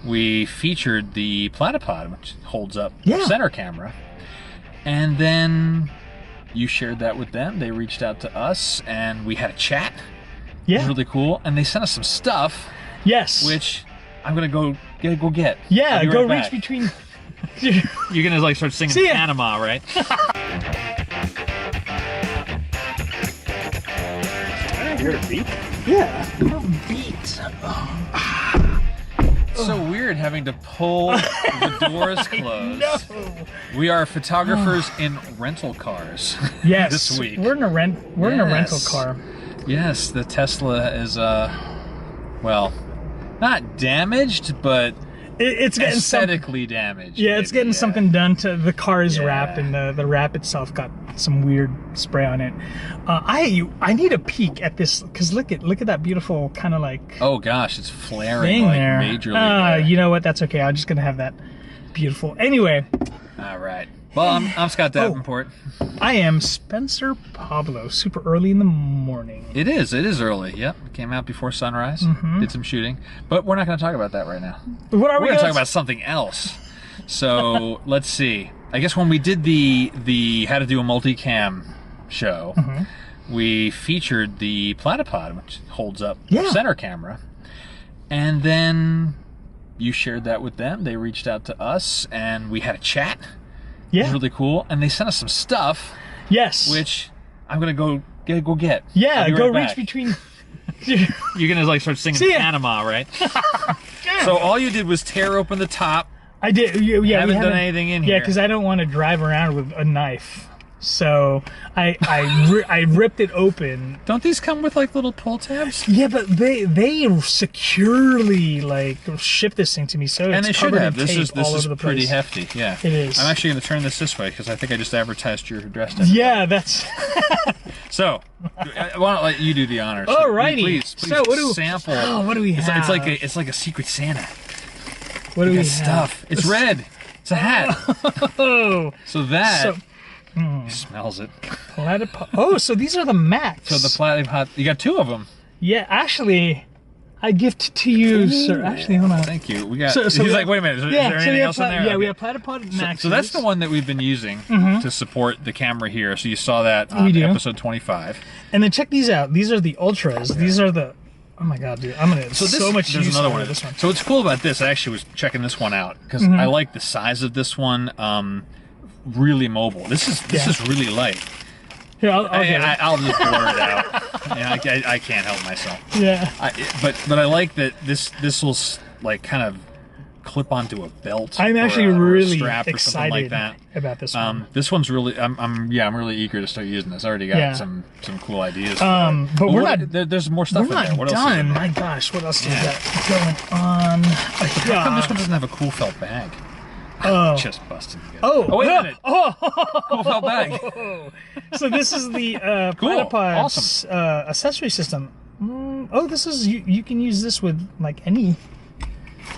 we featured the Platypod, which holds up Yeah. center camera. And then you shared that with them. They reached out to us, and we had a chat. It was Yeah. really cool. And they sent us some stuff, Yes. which I'm going to go get. Yeah, I'll be go right reach back. between... You're going to like start singing See ya. Panama, right? You heard a beat? Yeah. A beat. So weird having to pull the doors closed. No. We are photographers in rental cars. Yes. This week. We're in a rental Yes. car. Yes, the Tesla is well, not damaged, but It's getting aesthetically damaged. Yeah, it's maybe, getting something done to the car is Yeah. wrapped, and the wrap itself got some weird spray on it. I need a peek at this because look at that beautiful kind of like Oh gosh, it's flaring thing like there. majorly. There. You know what? That's okay. I'm just gonna have that beautiful. Anyway, All right. Well, I'm Scott Davenport. I am Spencer Pablo. Super early in the morning. It is early. Yep, came out before sunrise. Did some shooting, but we're not going to talk about that right now. What are We're we going to gonna talk about something else. So let's see. I guess when we did the how to do a multicam show, we featured the Platypod, which holds up Yeah. center camera, and then you shared that with them. They reached out to us, and we had a chat. It was Yeah. really cool, and they sent us some stuff, Yes. which I'm gonna go get. Yeah. I'll be Go right reach back. between. You're gonna like start singing See ya. Panama, right? So all you did was tear open the top. I did. Yeah. we Haven't done anything in Yeah, here. because I don't want to drive around with a knife. So I ripped it open. Don't these come with like little pull tabs? Yeah, but they securely like ship this thing to me, so And it's they should covered have. in This tape is all this is over the pretty place. hefty. Yeah, It is. I'm actually going to turn this way because I think I just advertised your address. Yeah, that's. So I want to let you do the honors. So Alrighty. Please So what do- sample. Oh, what do we have? It's like a secret Santa. What do we Got have? stuff. It's red. It's a hat. Oh, So that So- he smells it. Platypod. Oh, so these are the Macs. So the Platypod. You got two of them. Yeah, actually, I gift to you, sir. Actually, hold on. Thank you. We got. So he's we like, have- wait a minute. Is there so anything we have else in there? Yeah, we Okay. have Platypod Max. So that's the one that we've been using to support the camera here. So you saw that on We do. episode 25. And then check these out. These are the Ultras. These are the. Oh my God, dude! I'm gonna so much there's use another out one of this one. So what's cool about this, I actually was checking this one out because I like the size of this one. Really mobile. This is really light. Here, I'll get it. I'll just blur it out. Yeah, I can't help myself. Yeah. But I like that this will like kind of clip onto a belt. I'm or actually a really strap or something excited like that. about this one. This one's really. I'm really eager to start using this. I already got Yeah. some cool ideas. But we're not. There's more stuff We're in there. not What else is in done. there? My gosh, what else do we got going on? How come this one doesn't have a cool felt bag? Oh. Just busted together. Oh, wait a minute. Oh, Cool felt bag. so this is the Cool. Platypods Awesome. accessory system. Oh, this is you can use this with like any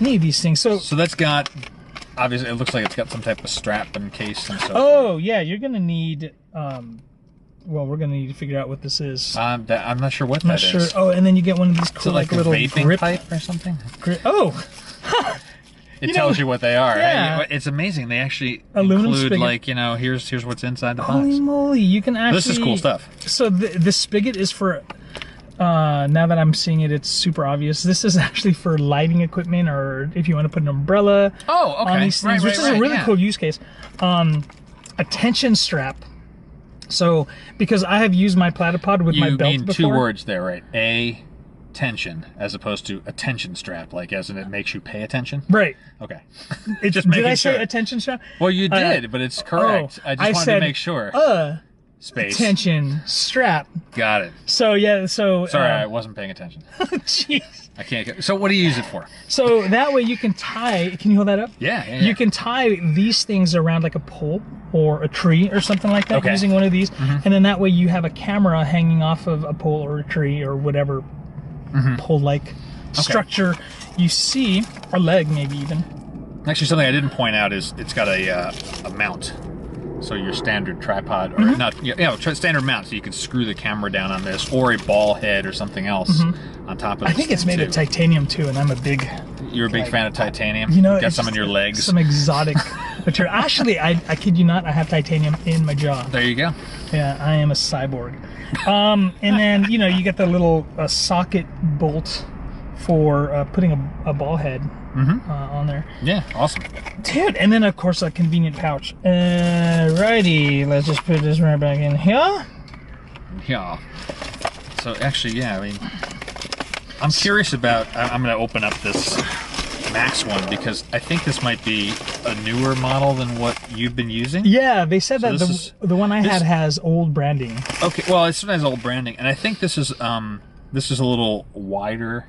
of these things. So that's got. Obviously, it looks like it's got some type of strap and case and stuff. oh yeah, you're gonna need. Well, we're gonna need to figure out what this is. I'm not sure what I'm not that sure. is. Oh, and then you get one of these Is it cool like a little vaping grip. pipe or something? Oh, It tells you what they are. yeah. Right? It's amazing. They actually Aluminum include spigot. like here's what's inside the box. holy moly! You can actually. This is cool stuff. So the spigot is for. Now that I'm seeing it, it's super obvious. This is actually for lighting equipment, or if you want to put an umbrella Oh, okay. on these things, which is a really yeah. cool use case. A tension strap. So because I have used my Platypod with my You belt mean before. two words there, right? A tension as opposed to a tension strap, like as in it makes you pay attention. Right. Okay. It's, Just did making I say sure. a tension strap? Well, you did, but it's correct. Oh, I just wanted said, to make sure. Space. Tension strap. Got it. So yeah. So Sorry, I wasn't paying attention. jeez. I can't get. So what do you use it for? So that way you can tie. Can you hold that up? Yeah. You can tie these things around like a pole or a tree or something like that Okay. using one of these. And then that way you have a camera hanging off of a pole or a tree or whatever pole-like structure you see, or leg maybe even. Actually, something I didn't point out is it's got a mount. So your standard tripod, or not, standard mount, so you can screw the camera down on this, or a ball head or something else on top of this. I think it's made of titanium too, and I'm a big... You're a big fan of titanium? You know, got some in your legs? Some exotic material. Actually, I kid you not, I have titanium in my jaw. There you go. Yeah, I am a cyborg. And then, you get the little socket bolt for putting a ball head on there. Yeah, awesome. Dude, and then, of course, a convenient pouch. Righty, let's just put this right back in here. Yeah. So, actually, yeah, I mean... I'm curious about... I'm going to open up this Max one because I think this might be a newer model than what you've been using. Yeah, they said that the one I had has old branding. Okay, well, it still has old branding, and I think this is a little wider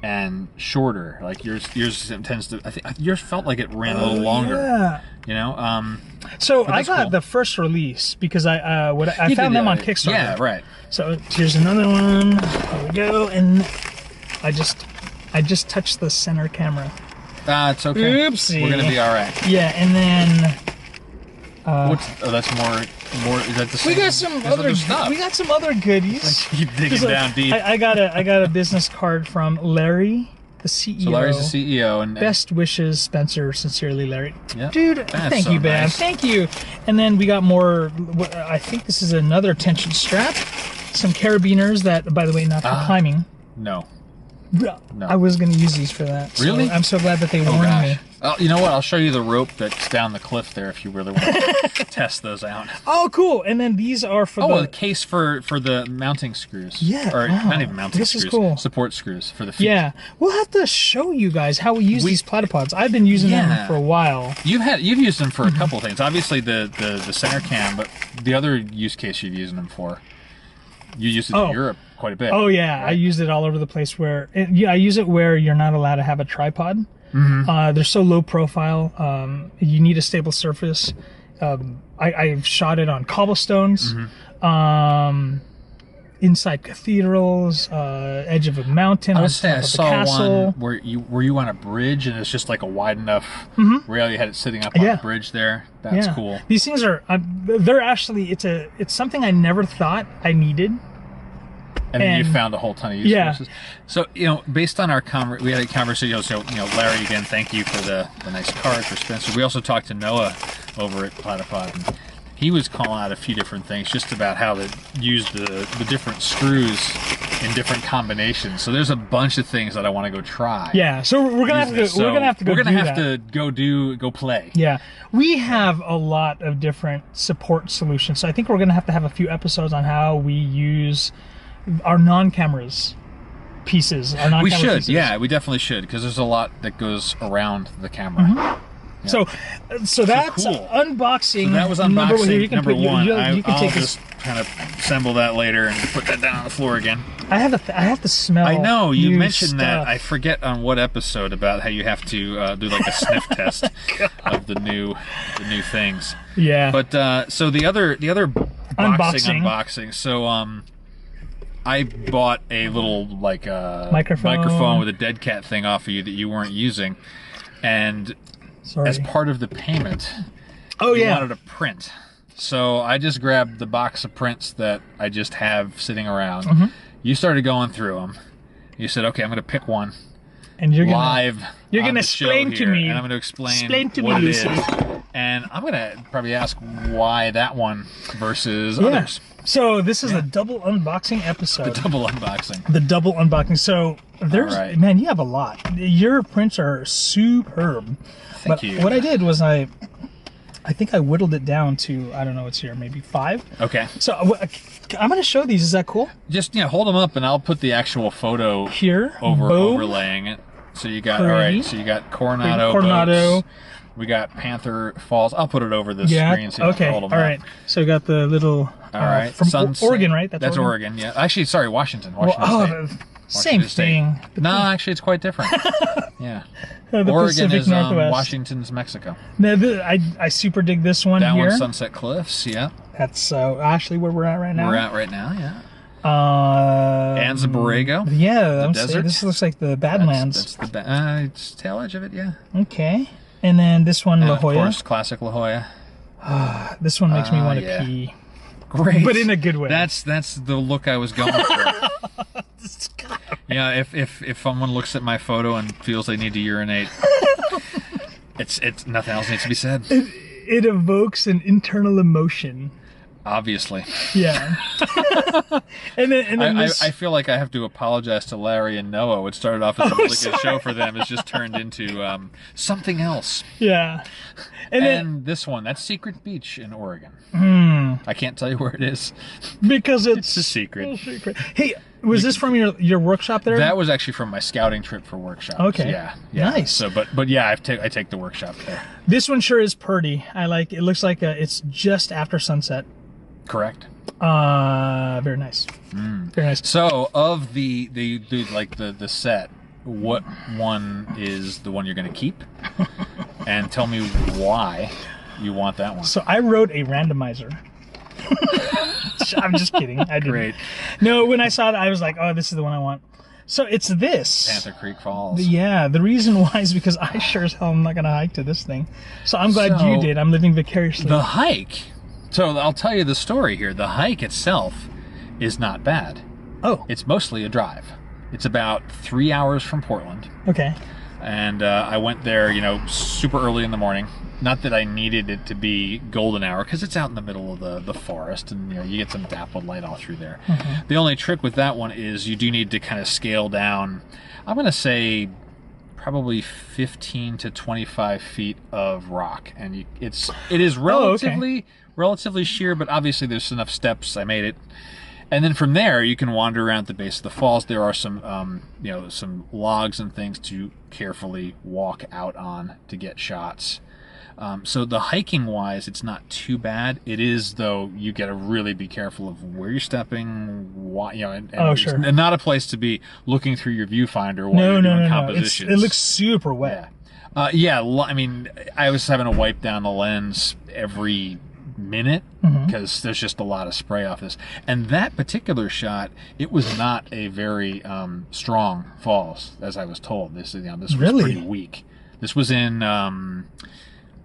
and shorter. Like yours tends to... I think yours felt like it ran a little longer. Yeah. You know? So I got the first release because I found them on Kickstarter. Yeah, right. So here's another one. There we go, and I just touched the center camera. It's okay. Oopsie. We're gonna be all right. Yeah, and then. That's more. Is that the same? We got some other stuff. We got some other goodies. Keep digging down deep. I got a business card from Larry, the CEO. So Larry's the CEO, and best wishes, Spencer. Sincerely, Larry. Yep. Dude, thank you, man. Nice. Thank you. And then we got more. I think this is another tension strap. Some carabiners that, by the way, not for climbing. No. I was going to use these for that. Really? So I'm so glad that they warned me. Oh, you know what? I'll show you the rope that's down the cliff there if you really want to test those out. Oh, cool. And then these are for the case for the mounting screws. Yeah. Or not even mounting screws. This is cool. Support screws for the feet. Yeah. We'll have to show you guys how we use these Platypods. I've been using them for a while. You've used them for a couple of things. Obviously the center cam, but the other use case you're using them for. You used it in Europe quite a bit. Oh yeah, right? I used it all over the place. I use it where you're not allowed to have a tripod. They're so low profile. You need a stable surface. I've shot it on cobblestones, inside cathedrals, edge of a mountain. I would say I saw one where you on a bridge and it's just like a wide enough rail. You had it sitting up on a bridge there. That's cool. These things are they're actually it's something I never thought I needed. And then you found a whole ton of use cases. So, based on our we had a conversation. So, Larry, again, thank you for the nice card for Spencer. We also talked to Noah over at Platypod. And he was calling out a few different things just about how to use the different screws in different combinations. So there's a bunch of things that I want to go try. Yeah, so we're gonna have to go play. Yeah, we have a lot of different support solutions. So I think we're gonna have to have a few episodes on how we use our non-cameras pieces. We should, pieces. Yeah, we definitely should, because there's a lot that goes around the camera. Yeah. So that's cool. Unboxing. So that was unboxing number one. You can I'll just kind of assemble that later and put that down on the floor again. I have to smell. I know you mentioned that. I forget on what episode about how you have to do like a sniff test of the new things. Yeah. But so the other unboxing. So I bought a little like microphone with a dead cat thing off of you that you weren't using, and as part of the payment, you wanted a print. So I just grabbed the box of prints that I just have sitting around. You started going through them. You said, "Okay, I'm going to pick one." And you're live. You're going to explain to me. And I'm going to explain what it is. And I'm going to probably ask why that one versus others. So this is a double unboxing episode. The double unboxing. The double unboxing. So there's, man, you have a lot. Your prints are superb. Thank you. What I did was I think I whittled it down to, I don't know what's here, maybe 5. Okay. So I'm going to show these. Is that cool? Just, hold them up and I'll put the actual photo here overlaying it. So you got, so you got Coronado boats. We got Panther Falls. I'll put it over the screen so you can hold them up. All right. So we got the little from Oregon, right? That's Oregon, yeah. Actually, sorry, Washington State. Same thing. No, actually, it's quite different. Yeah. The Oregon Pacific is Northwest. Washington's Mexico. I super dig this one here. That one's here. Sunset Cliffs, yeah. That's actually where we're at right now. We're at right now, yeah. Anza Borrego. Yeah, the desert. This looks like the Badlands. That's the it's tail edge of it, yeah. Okay. And then this one, La Jolla. Of course, classic La Jolla. This one makes me want to pee. Great. But in a good way. That's the look I was going for. Yeah, if someone looks at my photo and feels they need to urinate, it's nothing else needs to be said. It evokes an internal emotion. Obviously. Yeah. and then I feel like I have to apologize to Larry and Noah. What started off as a really good show for them has just turned into something else. Yeah. And this one, that's Secret Beach in Oregon. I can't tell you where it is. Because it's a secret. Hey, was this from your workshop there? That was actually from my scouting trip for workshops. Okay. Yeah. Nice. So, but yeah, I take the workshop there. This one sure is pretty. I like. It looks like it's just after sunset. Correct. Very nice. Very nice. So, of the set, what one is the one you're going to keep? And tell me why you want that one. So I wrote a randomizer. I'm just kidding. I didn't. Great. No, when I saw it, I was like, oh, this is the one I want. So it's this. Panther Creek Falls. Yeah, the reason why is because I sure as hell am not going to hike to this thing. So I'm glad you did. I'm living vicariously. The hike. So I'll tell you the story here. The hike itself is not bad. Oh. It's mostly a drive. It's about 3 hours from Portland. Okay. And I went there, super early in the morning. Not that I needed it to be golden hour, because it's out in the middle of the forest, and you get some dappled light all through there. Mm-hmm. The only trick with that one is you do need to kind of scale down. I'm going to say probably 15 to 25 feet of rock, and it is relatively sheer, but obviously there's enough steps. I made it. And then from there, you can wander around the base of the falls. There are some, some logs and things to carefully walk out on to get shots. So the hiking wise, it's not too bad. It is, though, you got to really be careful of where you're stepping, sure. And not a place to be looking through your viewfinder while you're doing compositions. It looks super wet. Yeah. I mean, I was having to wipe down the lens every minute because there's just a lot of spray off this. And that particular shot, it was not a very strong falls, as I was told. This was pretty weak. This was in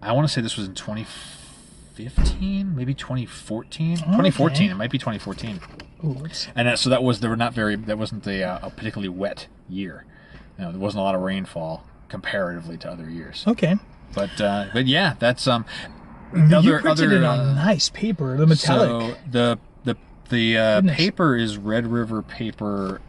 I want to say this was in 2015, maybe 2014. Okay. 2014, it might be 2014. Ooh, and so that wasn't a particularly wet year. There wasn't a lot of rainfall comparatively to other years. Okay. But yeah, that's you printed it on nice paper, the metallic. So the paper is Red River paper,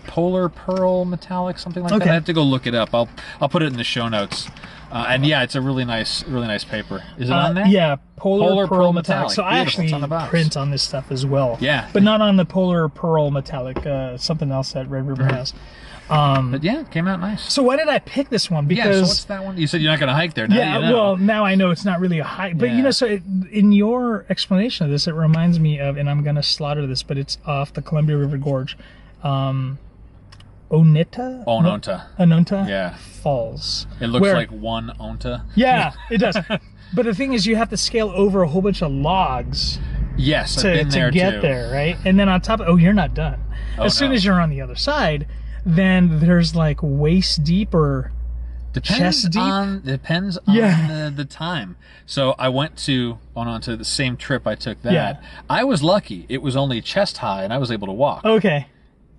polar pearl metallic, something like that. I have to go look it up. I'll put it in the show notes. And yeah, it's a really nice paper. Is it on there? Yeah, polar pearl metallic. So I actually print on this stuff as well. Yeah, but not on the polar pearl metallic. Something else that Red River has. But yeah, it came out nice. So why did I pick this one? Because so what's that one? You said you're not going to hike there. Now well, now I know it's not really a hike. But in your explanation of this, it reminds me of, and I'm going to slaughter this, but it's off the Columbia River Gorge. Ononta Falls. It looks like one Onta. Yeah, it does. But the thing is, you have to scale over a whole bunch of logs. Yes, to get there, right? And then on top of you're not done. As soon as you're on the other side, then there's like waist deep or chest deep. Depends on the time. So I went onto the same trip I took that. Yeah. I was lucky. It was only chest high, and I was able to walk. Okay.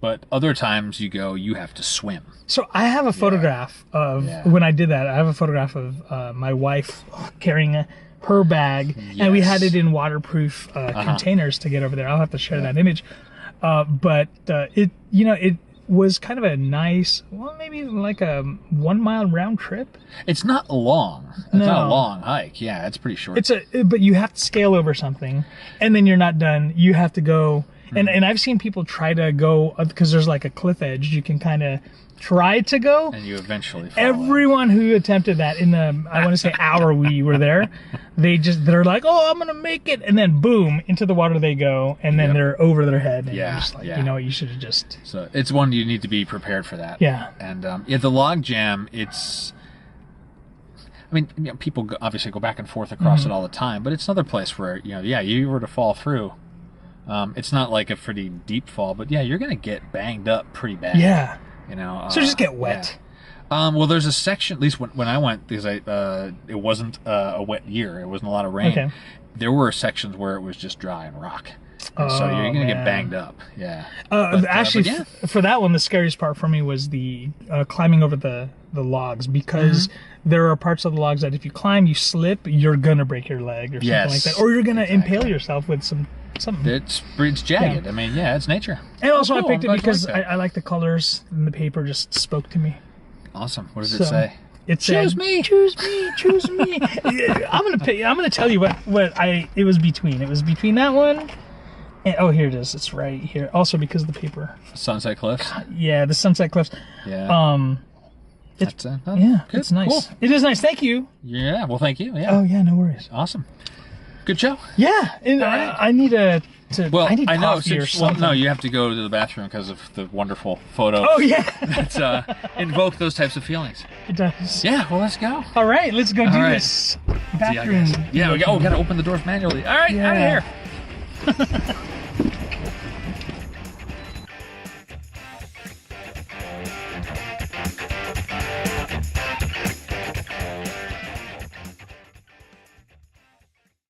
But other times you have to swim. So I have a photograph of when I did that. I have a photograph of my wife carrying her bag, and we had it in waterproof containers to get over there. I'll have to share that image. But it was kind of a nice, maybe like a 1 mile round trip. It's not long. It's not a long hike. Yeah, it's pretty short. But you have to scale over something, and then you're not done. You have to go. And I've seen people try to go, because there's like a cliff edge, you can kind of try to go. And you eventually fall Everyone who attempted that in the, I want to say hour we were there, they're like, oh, I'm going to make it. And then boom, into the water they go. And then they're over their head. And you're just like, you know what, you should have just. So it's one you need to be prepared for that. Yeah. And the log jam, people obviously go back and forth across it all the time, but it's another place where, you were to fall through. It's not like a pretty deep fall, but you're going to get banged up pretty bad. Yeah. So just get wet. Well, there's a section, at least when I went, because it wasn't a wet year. It wasn't a lot of rain. Okay. There were sections where it was just dry and rock. And so you're going to get banged up. Yeah. Actually, for that one, the scariest part for me was the climbing over the logs, because there are parts of the logs that if you climb, you slip, you're going to break your leg or something like that. Or you're going to impale yourself with something. It's jagged. Yeah. I mean, it's nature. And also, I picked it because I like the colors, and the paper just spoke to me. Awesome. What does it say? It said, choose me. I'm gonna tell you what it was between. It was between that one and here it is. It's right here. Also because of the paper. Sunset Cliffs. Yeah, the Sunset Cliffs. Yeah. It's good. It's nice. Cool. It is nice. Thank you. Yeah. Well, thank you. Yeah. Oh yeah, no worries. Awesome. Good show. Yeah. And right. I need I need coffee or something. Well, no, you have to go to the bathroom because of the wonderful photos. Oh, yeah. that invoke those types of feelings. It does. Yeah, well, let's go. All right, let's go do this bathroom. Yeah, we got to open the doors manually. All right, out of here.